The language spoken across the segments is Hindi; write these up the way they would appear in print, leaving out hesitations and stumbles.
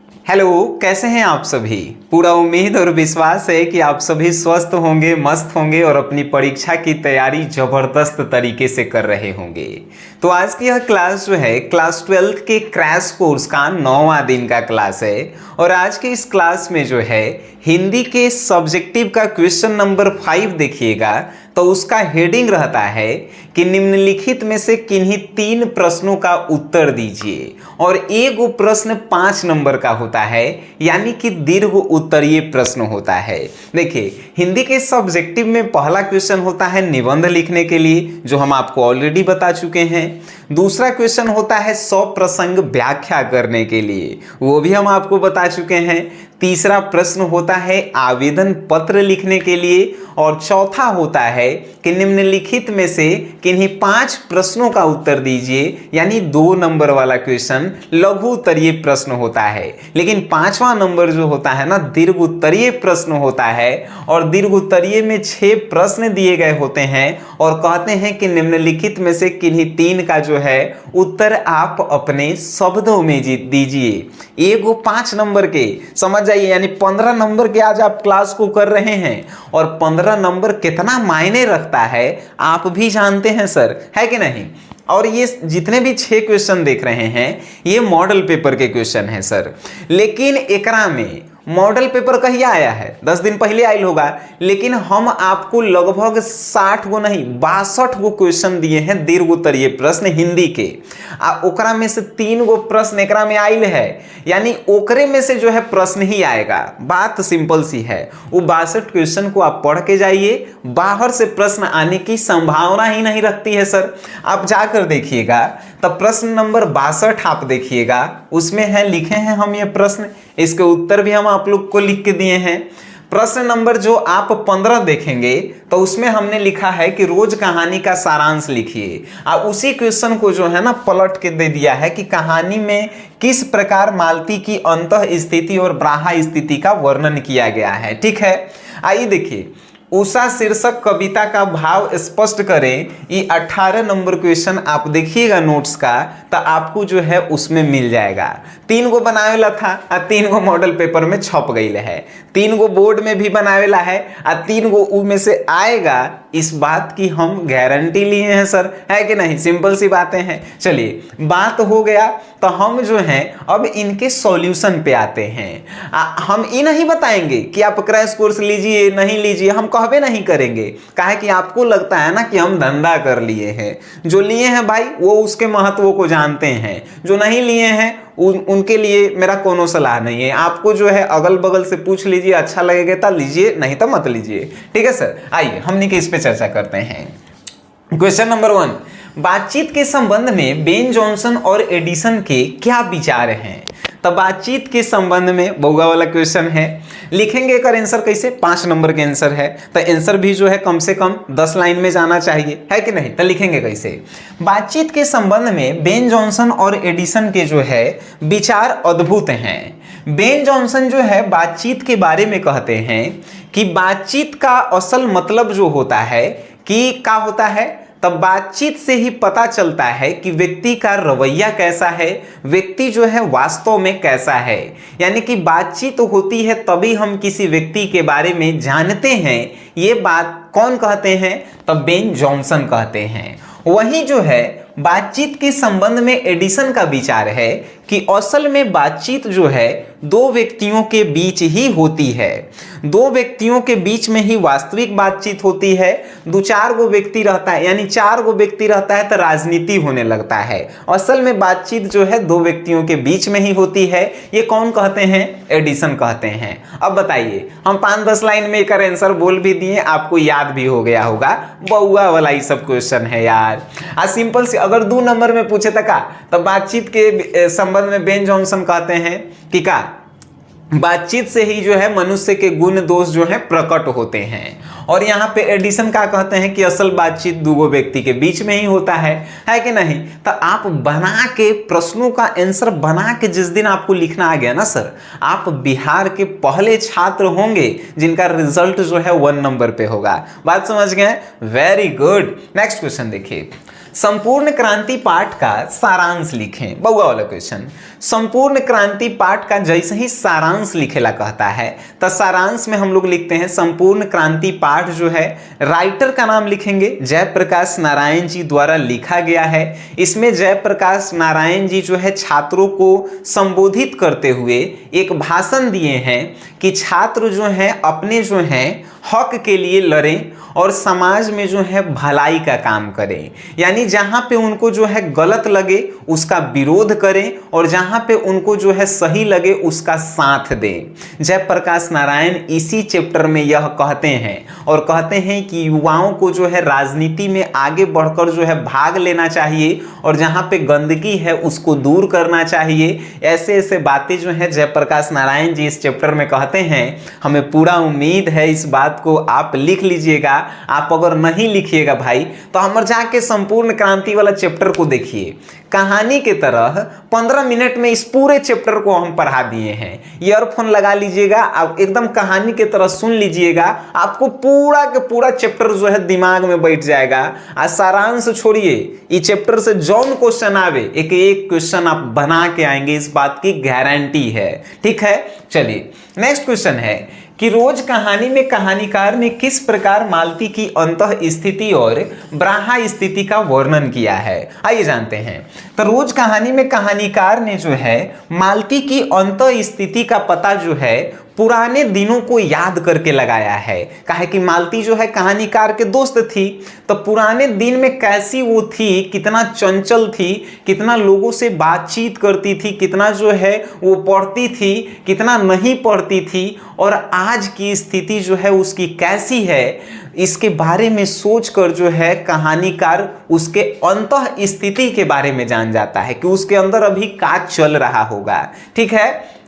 हेलो, कैसे हैं आप सभी। पूरा उम्मीद और विश्वास है कि आप सभी स्वस्थ होंगे, मस्त होंगे और अपनी परीक्षा की तैयारी जबरदस्त तरीके से कर रहे होंगे। तो आज की यह क्लास जो है क्लास 12 के क्रैश कोर्स का 9वां दिन का क्लास है। और आज के इस क्लास में जो है हिंदी के सब्जेक्टिव का क्वेश्चन नंबर 5 देखिएगा, तो उसका हेडिंग रहता है कि निम्नलिखित में से किन्हीं 3 प्रश्नों का उत्तर दीजिए। और एक प्रश्न 5 नंबर का होता है, यानी कि दीर्घ उत्तरीय प्रश्न होता है। देखिए, हिंदी के सब्जेक्टिव में पहला क्वेश्चन होता है निबंध लिखने के लिए, जो हम आपको ऑलरेडी बता चुके हैं। दूसरा क्वेश्चन होता है सप्रसंग व्याख्या करने के लिए, वो भी हम आपको बता चुके हैं। तीसरा प्रश्न होता है आवेदन पत्र लिखने के लिए। और चौथा होता है कि निम्नलिखित में से किन्हीं 5 प्रश्नों का उत्तर दीजिए, यानी 2 नंबर वाला क्वेश्चन लघु उत्तरीय प्रश्न होता है। लेकिन 5वां नंबर जो होता है ना, दीर्घ उत्तरीय प्रश्न होता है। और दीर्घ उत्तरीय में 6 प्रश्न दिए गए होते हैं और कहते हैं कि निम्नलिखित में से किन्हीं 3 का जो है उत्तर आप अपने शब्दों में दीजिए। एगो 5 नंबर के समझ जाइए, यानी 15 नंबर के आज आप क्लास को कर रहे हैं। और 15 नंबर कितना मायने रखता है आप भी जानते हैं सर, है कि नहीं। और ये जितने भी 6 क्वेश्चन देख रहे हैं ये मॉडल पेपर के क्वेश्चन हैं सर। लेकिन एकरा में मॉडल पेपर कहिया आया है, 10 दिन पहले आयल होगा। लेकिन हम आपको लगभग 60 गो नहीं 62 गो क्वेश्चन दिए हैं दीर्घ उत्तरीय प्रश्न हिंदी के। ओकरा में से 3 गो प्रश्न एकरा में आयल है, यानी ओकरे में से जो है प्रश्न ही आएगा। बात सिंपल सी है, वो 62 क्वेश्चन को आप पढ़ के जाइए, बाहर से प्रश्न आने की संभावना ही नहीं रखती है सर। आप जाकर देखिएगा, तब प्रश्न नंबर 62 आप देखिएगा, उसमें है लिखे हैं हम ये प्रश्न, इसके उत्तर भी हम आप लोग को लिख के दिए हैं। प्रश्न नंबर जो आप 15 देखेंगे तो उसमें हमने लिखा है कि रोज कहानी का सारांश लिखिए। अब उसी क्वेश्चन को जो है ना पलट के दे दिया है कि कहानी में किस प्रकार मालती की अंतः स्थिति और ब्राहा स्थिति का वर्णन किया गया है। ठीक है, आइए देखिए, उषा शीर्षक कविता का भाव स्पष्ट करें। ये 18 नंबर क्वेश्चन आप देखिएगा नोट्स का, तो आपको जो है उसमें मिल जाएगा। 3 गो बनावेला था और 3 गो मॉडल पेपर में छप गई है, 3 गो बोर्ड में भी बनावेला है और 3 गो उनमें से आएगा। इस बात की हम गारंटी लिए हैं सर, है कि नहीं। सिंपल सी बातें हैं। चलिए, बात हो गया, तो हम जो हैं अब इनके सॉल्यूशन पे आते हैं। हम ये नहीं बताएंगे कि आप क्रैश कोर्स लीजिए नहीं लीजिए, हम कहबे नहीं करेंगे। काहे कि आपको लगता है ना कि हम धंधा कर लिए हैं। जो लिए हैं भाई वो उसके महत्व को जानते हैं, जो नहीं लिए हैं उनके लिए मेरा कोनो सलाह नहीं है। आपको जो है अगल बगल से पूछ लीजिए, अच्छा लगेगा तो लीजिए, नहीं तो मत लीजिए। ठीक है सर, आइए हमने इस पे चर्चा करते हैं। क्वेश्चन नंबर 1, बातचीत के संबंध में बेन जॉनसन और एडिसन के क्या विचार हैं। तो बातचीत के संबंध में बउआ वाला क्वेश्चन है, लिखेंगे एक आंसर कैसे, 5 नंबर के आंसर है, तो आंसर भी जो है कम से कम 10 लाइन में जाना चाहिए, है कि नहीं। तो लिखेंगे कैसे, बातचीत के संबंध में बेन जॉनसन और एडिसन के जो है विचार अद्भुत हैं। बेन जॉनसन जो है बातचीत के बारे में कहते हैं कि बातचीत का असल मतलब जो होता है कि क्या होता है, तब बातचीत से ही पता चलता है कि व्यक्ति का रवैया कैसा है, व्यक्ति जो है वास्तव में कैसा है। यानी कि बातचीत होती है तभी हम किसी व्यक्ति के बारे में जानते हैं। ये बात कौन कहते हैं, तब बेन जॉनसन कहते हैं। वहीं जो है बातचीत के संबंध में एडिसन का विचार है कि असल में बातचीत जो है 2 व्यक्तियों के बीच ही होती है। 2 व्यक्तियों के बीच में ही वास्तविक बातचीत होती है। 2-4 गो व्यक्ति रहता है, यानी 4 गो व्यक्ति रहता है तो राजनीति होने लगता है। असल में बातचीत जो है 2 व्यक्तियों के बीच में ही होती है। ये कौन कहते हैं, एडिसन कहते हैं। अब बताइए, हम 5-10 लाइन में एक आंसर बोल भी दिए, आपको याद भी हो गया होगा। बउआ वाला ये सब क्वेश्चन है यार। आज सिंपल से अगर 2 नंबर में पूछे तो बातचीत के संबंध में बेन जॉनसन कहते हैं कि का बातचीत से ही जो है मनुष्य के गुण दोष जो है प्रकट होते हैं। और यहाँ पे एडिसन का कहते हैं कि असल बातचीत 2 व्यक्ति के बीच में ही होता है कि नहीं। तो आप बना के प्रश्नों का आंसर बना के जिस दिन आपको लिखना आ गया ना सर, आप बिहार के पहले छात्र होंगे जिनका रिजल्ट जो है 1 नंबर पे होगा। बात समझ गए, वेरी गुड। नेक्स्ट क्वेश्चन देखिए, संपूर्ण क्रांति पाठ का सारांश लिखें। बउआ वाला क्वेश्चन, संपूर्ण क्रांति पाठ का जैसे ही सारांश लिखेला कहता है तो सारांश में हम लोग लिखते हैं संपूर्ण क्रांति पाठ जो है राइटर का नाम लिखेंगे जयप्रकाश नारायण जी द्वारा लिखा गया है। इसमें जयप्रकाश नारायण जी जो है छात्रों को संबोधित करते हुए एक भाषण दिए हैं कि छात्र जो हैं अपने जो हैं हक के लिए लड़ें और समाज में जो है भलाई का काम करें, यानी जहाँ पे उनको जो है गलत लगे उसका विरोध करें और जहाँ पे उनको जो है सही लगे उसका साथ दें। जयप्रकाश नारायण इसी चैप्टर में यह कहते हैं और कहते हैं कि युवाओं को जो है राजनीति में आगे बढ़कर जो है भाग लेना चाहिए और जहाँ पे गंदगी है उसको दूर करना चाहिए। ऐसे ऐसे बातें जो है जयप्रकाश नारायण जी इस चैप्टर में कहते हैं। हमें पूरा उम्मीद है इस बात को आप लिख लीजिएगा। आप अगर नहीं लिखिएगा भाई तो हम जाके संपूर्ण क्रांति वाला चैप्टर को देखिए। कहानी के तरह 15 मिनट में इस पूरे चैप्टर को हम पढ़ा दिए हैं। ईयरफोन लगा लीजिएगा, आप एकदम कहानी के तरह सुन लीजिएगा, आपको पूरा के पूरा चैप्टर जो है दिमाग में बैठ जाएगा। आज सारांश छोड़िए, इस चैप्टर से जौन क्वेश्चन आवे एक एक क्वेश्चन आप बना के आएंगे, इस बात की गारंटी है। ठीक है, चलिए नेक्स्ट क्वेश्चन है कि रोज कहानी में कहानीकार ने किस प्रकार मालती की अंतः स्थिति और ब्राहा स्थिति का वर्णन किया है। आइए जानते हैं। तो रोज कहानी में कहानीकार ने जो है मालती की अंतः स्थिति का पता जो है पुराने दिनों को याद करके लगाया है। काहे कि मालती जो है कहानीकार के दोस्त थी, तो पुराने दिन में कैसी वो थी, कितना चंचल थी, कितना लोगों से बातचीत करती थी, कितना जो है वो पढ़ती थी, कितना नहीं पढ़ती थी और आज की स्थिति जो है उसकी कैसी है, इसके बारे में सोचकर जो है कहानीकार उसके अंतः स्थिति के बारे में जान जाता है कि उसके अंदर अभी क्या चल रहा होगा। ठीक है,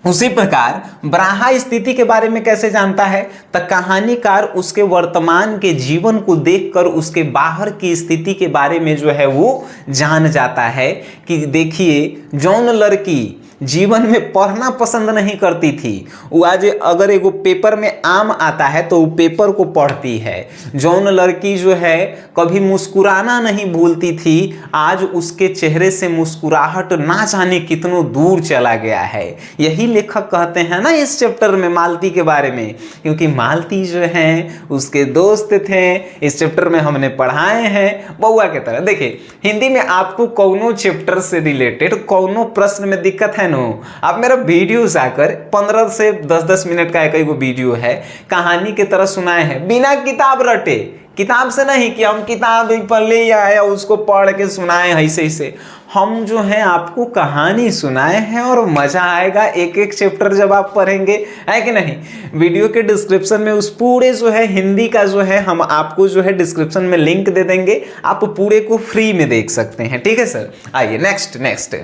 उसी प्रकार ब्राहा स्थिति के बारे में कैसे जानता है, तो कहानीकार उसके वर्तमान के जीवन को देखकर उसके बाहर की स्थिति के बारे में जो है वो जान जाता है कि देखिए जौन लड़की जीवन में पढ़ना पसंद नहीं करती थी वो आज अगर एगो पेपर में आम आता है तो वो पेपर को पढ़ती है। जौन लड़की जो है कभी मुस्कुराना नहीं भूलती थी आज उसके चेहरे से मुस्कुराहट ना जाने कितनों दूर चला गया है। यही लेखक कहते हैं ना इस चैप्टर में मालती के बारे में, क्योंकि मालती जो है उसके दोस्त थे। इस चैप्टर में हमने पढ़ाए हैं बउआ के तरह। देखिए हिंदी में आपको कौनो चैप्टर से रिलेटेड कौनो प्रश्न में दिक्कत है, आप मेरा वीडियो जाकर 15 से 10-10 मिनट का एक वीडियो है कहानी की तरह सुनाए हैं बिना किताब रटे। किताब से नहीं कि हम किताब पर ले आए उसको पढ़ के सुनाए, ऐसे ऐसे हम जो है आपको कहानी सुनाए हैं और मजा आएगा एक एक चैप्टर जब आप पढ़ेंगे, है कि नहीं। वीडियो के डिस्क्रिप्शन में उस पूरे जो है हिंदी का जो है हम आपको जो है डिस्क्रिप्शन में लिंक दे देंगे, आप पूरे को फ्री में देख सकते हैं। ठीक है सर, आइए नेक्स्ट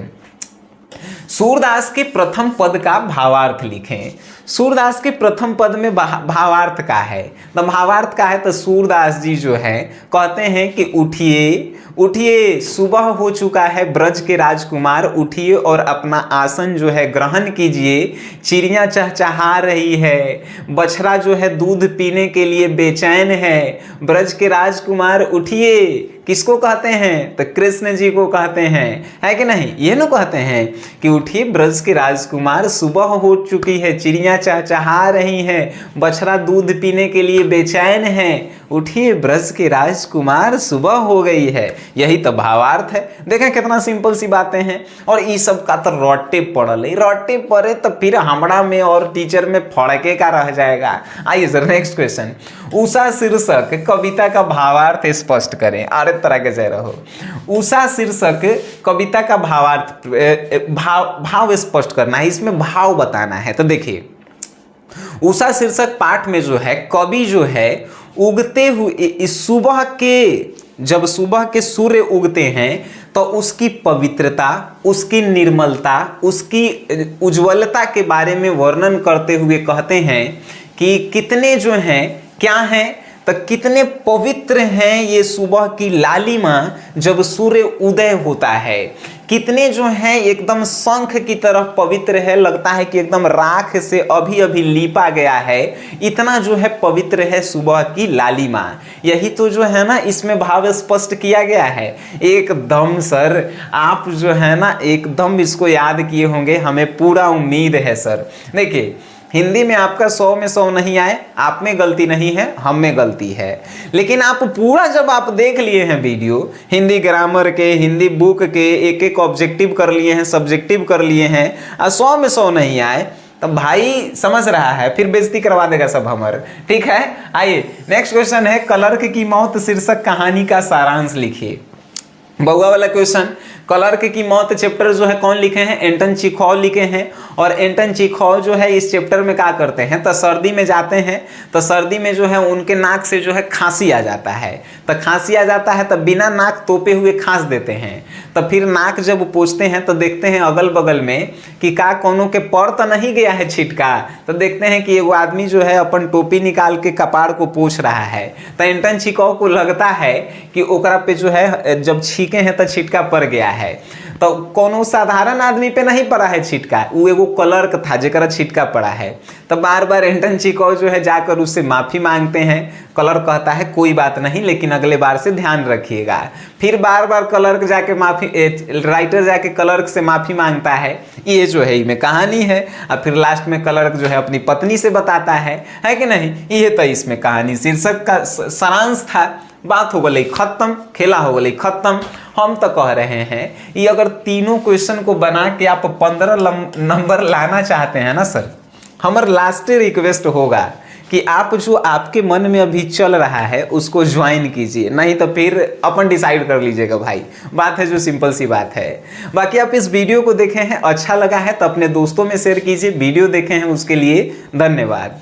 सूरदास के प्रथम पद का भावार्थ लिखें। सूरदास के प्रथम पद में भावार्थ का है, तो भावार्थ का है तो सूरदास जी जो है कहते हैं कि उठिए उठिए सुबह हो चुका है ब्रज के राजकुमार, उठिए और अपना आसन जो है ग्रहण कीजिए। चिड़ियाँ चहचहा रही है, बछड़ा जो है दूध पीने के लिए बेचैन है। ब्रज के राजकुमार उठिए, किसको कहते हैं तो कृष्ण जी को कहते हैं, है कि नहीं। ये न कहते हैं कि उठिए ब्रज के राजकुमार सुबह हो चुकी है, चिड़ियाँ चहचहा रही हैं, बछड़ा दूध पीने के लिए बेचैन है। उठिए ब्रज के राजकुमार सुबह हो गई है, यही तो भावार्थ है। देखें कितना सिंपल सी बातें हैं और ये सब का तो रट्टे पड़ल है, रट्टे पड़े तो फिर हमरा में और टीचर में फड़के का रह जाएगा। आइए सर नेक्स्ट क्वेश्चन। उषा शीर्षक कविता का भावार्थ स्पष्ट करें। अरे तरह के जय रहो। उषा शीर्षक कविता का भावार्थ भाव स्पष्ट करना है, इसमें भाव बताना है। तो देखिए उषा शीर्षक पाठ में जो है कवि जो है उगते हुए सुबह के, जब सुबह के सूर्य उगते हैं तो उसकी पवित्रता, उसकी निर्मलता, उसकी उज्ज्वलता के बारे में वर्णन करते हुए कहते हैं कि कितने जो हैं क्या हैं तो कितने पवित्र हैं ये सुबह की लालिमा जब सूर्य उदय होता है। कितने जो हैं एकदम शंख की तरह पवित्र है, लगता है कि एकदम राख से अभी अभी लीपा गया है, इतना जो है पवित्र है सुबह की लालिमा। यही तो जो है ना इसमें भाव स्पष्ट किया गया है। एकदम सर आप जो है ना एकदम इसको याद किए होंगे, हमें पूरा उम्मीद है सर। देखिए हिंदी में आपका 100 में 100 नहीं आए, आप में गलती नहीं है, हम में गलती है, लेकिन आप पूरा जब आप देख लिए हैं वीडियो, हिंदी ग्रामर के, हिंदी बुक के एक एक ऑब्जेक्टिव कर लिए हैं, सब्जेक्टिव कर लिए हैं, और 100 में 100 नहीं आए, तब भाई समझ रहा है फिर बेइज्जती करवा देगा सब हमार। ठीक है, आइए नेक्स्ट क्वेश्चन है, क्लर्क की मौत शीर्षक कहानी का सारांश लिखिए। बउआ वाला क्वेश्चन, क्लर्क की मौत चैप्टर जो है कौन लिखे हैं, एंटन चेखव लिखे हैं। और एंटन चेखव जो है इस चैप्टर में क्या करते हैं, तो सर्दी में जाते हैं, तो सर्दी में जो है उनके नाक से जो है खांसी आ जाता है, तो खांसी आ जाता है तो बिना नाक तोपे हुए खांस देते हैं। तो फिर नाक जब पोंछते हैं तो देखते हैं अगल बगल में कि का कोनो के पड़ तो नहीं गया है छिटका, तो देखते हैं कि एगो आदमी जो है अपन टोपी निकाल के कपाड़ को पोंछ रहा है। तो एंटन चेखव को लगता है कि ओकरा पे जो है जब छीके हैं तो छिटका पड़ गया है, तो कोनो साधारण आदमी पे नहीं पड़ा है छिटका, वो एगो क्लर्क था जेकरा छिटका पड़ा है। तो बार बार एंटन चेखव जो है जाकर उससे माफ़ी मांगते हैं। क्लर्क कहता है कोई बात नहीं, लेकिन अगले बार से ध्यान रखिएगा। फिर बार बार क्लर्क जाके राइटर जाके क्लर्क से माफ़ी मांगता है। ये जो है इसमें कहानी है। और फिर लास्ट में क्लर्क जो है अपनी पत्नी से बताता है कि नहीं, ये तो इसमें कहानी शीर्षक का सारांश था। बात हो गई खत्म, खेला हो गई खत्म। हम तो कह रहे हैं ये अगर तीनों क्वेश्चन को बना के आप 15 नंबर लाना चाहते हैं ना सर, हमारा लास्ट रिक्वेस्ट होगा कि आप जो आपके मन में अभी चल रहा है उसको ज्वाइन कीजिए, नहीं तो फिर अपन डिसाइड कर लीजिएगा भाई। बात है जो सिंपल सी बात है। बाकी आप इस वीडियो को देखे हैं, अच्छा लगा है तो अपने दोस्तों में शेयर कीजिए। वीडियो देखे हैं उसके लिए धन्यवाद।